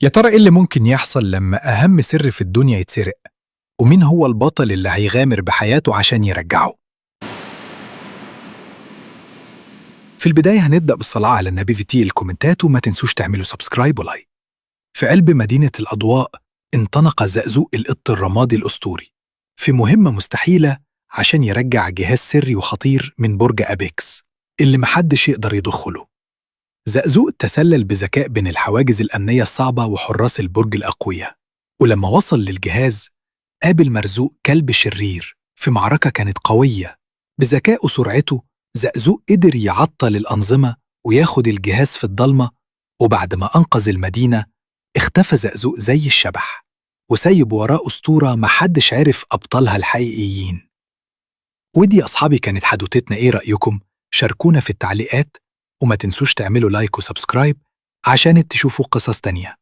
يا ترى إيه اللي ممكن يحصل لما أهم سر في الدنيا يتسرق؟ ومين هو البطل اللي هيغامر بحياته عشان يرجعه؟ في البداية هنبدأ بالصلاة على النبي في الكومنتات، وما تنسوش تعملوا سبسكرايب ولايك. في قلب مدينة الأضواء انطلق زقزوق القط الرمادي الأسطوري في مهمة مستحيلة عشان يرجع جهاز سري وخطير من برج أبيكس اللي محدش يقدر يدخله. زقزوق تسلل بذكاء بين الحواجز الأمنية الصعبة وحراس البرج الأقوياء، ولما وصل للجهاز قابل مرزوق كلب شرير في معركة كانت قوية. بذكاء وسرعته زقزوق قدر يعطل الأنظمة وياخد الجهاز في الضلمة، وبعد ما أنقذ المدينة اختفى زقزوق زي الشبح وسيب وراه أسطورة محدش عرف أبطالها الحقيقيين. ودي يا أصحابي كانت حدوتتنا، إيه رأيكم؟ شاركونا في التعليقات، وما تنسوش تعملوا لايك وسبسكرايب عشان تشوفوا قصص تانية.